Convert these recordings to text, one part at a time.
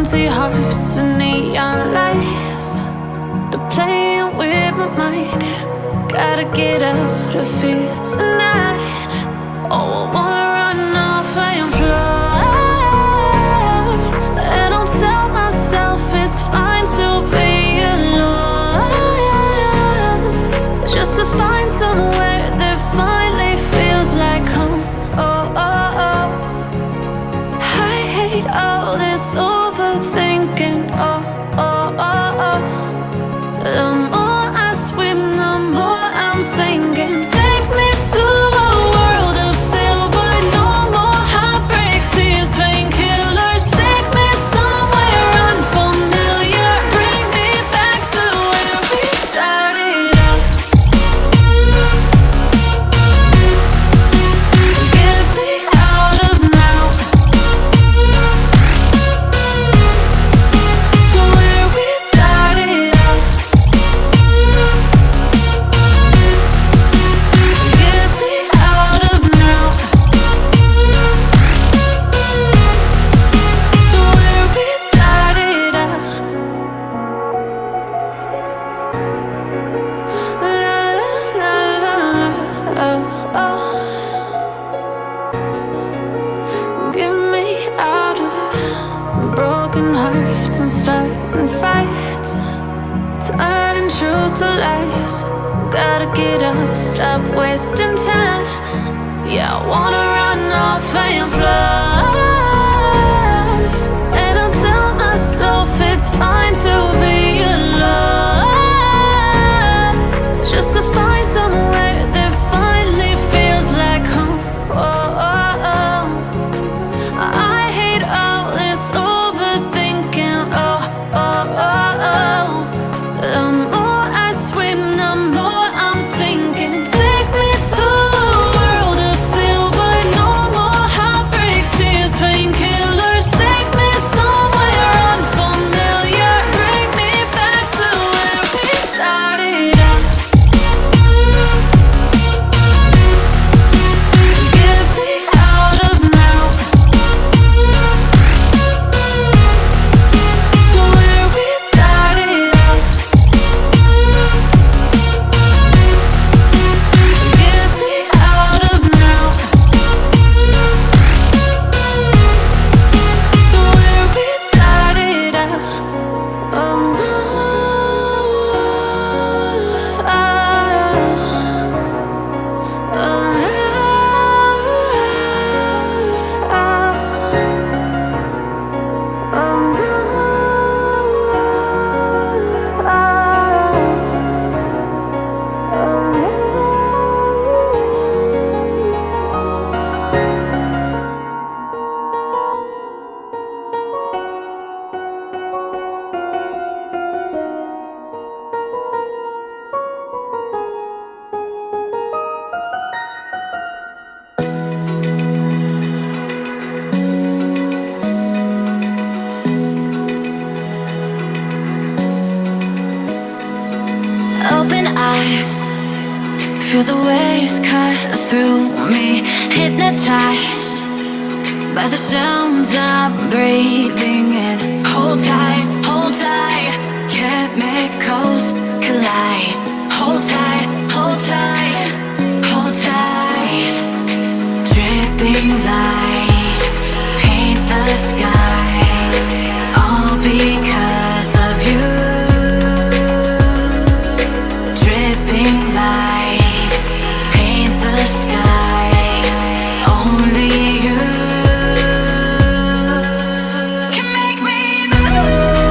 empty hearts and neon lights. They're playing with my mind. Gotta get out of here tonight. Oh, I wanna run off and fly. And I'll tell myself it's fine to be alone, just to find somewhere that finally feels like home. Oh, oh, oh. I hate all this overthinking. Oh, oh, oh, oh. The more I swim, the more I'm sinking. Take me to a world of silver. No more heartbreaks, tears, painkillers. Take me somewhere unfamiliar. Bring me back to where we started out. Get me out of now, to where we started out. Get me out of now, to where we started out. La la la la la, oh, oh. Get me out of broken hearts and starting fights, turning truth to lies. Gotta get up, stop wasting time. Yeah, I wanna run off and fly. And I'll tell myself it's fine to be alone, just to find somewhere that finally feels like home. Oh, oh, oh. I hate all this overthinking. Oh, oh, oh, oh. The more I swim, the more I'm sinking. Take me to a world of silver. No more heartbreaks, tears, painkillers. Take me somewhere unfamiliar. Bring me back to where we started out. Get me out of now, to where we started out. Get me out of now, to where we started out. Oh no, oh Open eye, feel the waves cut through me. Hypnotized by the sounds I'm breathing in. Hold tight, hold tight. Chemicals collide. Hold tight, hold tight, hold tight. Dripping lights paint the skies, all because of you. Dripping lights paint the skies, only you can make me move.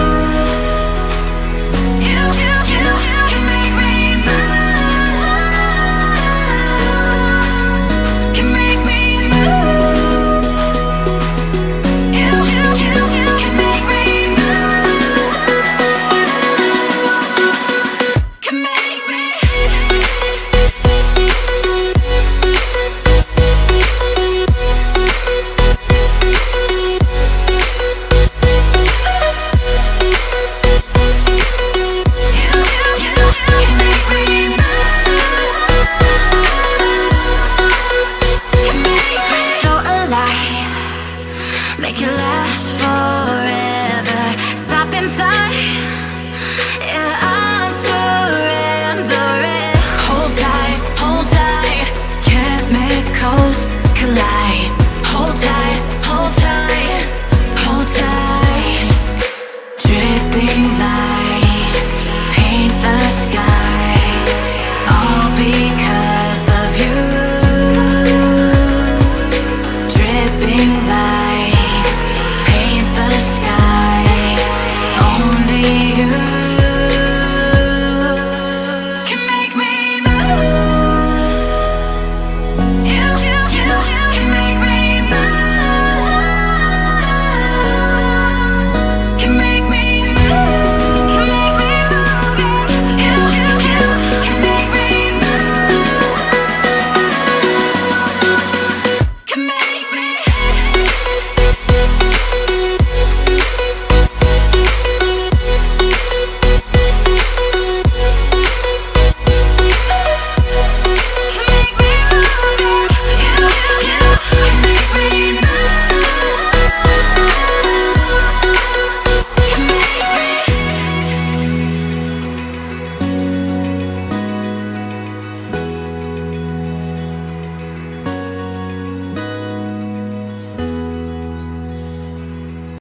and tight. Yeah, I'm surrendering. Hold tight, chemicals collide. Hold tight, hold tight, hold tight. Dripping lights paint the skies, all because of you. Dripping lights paint the skies, only you.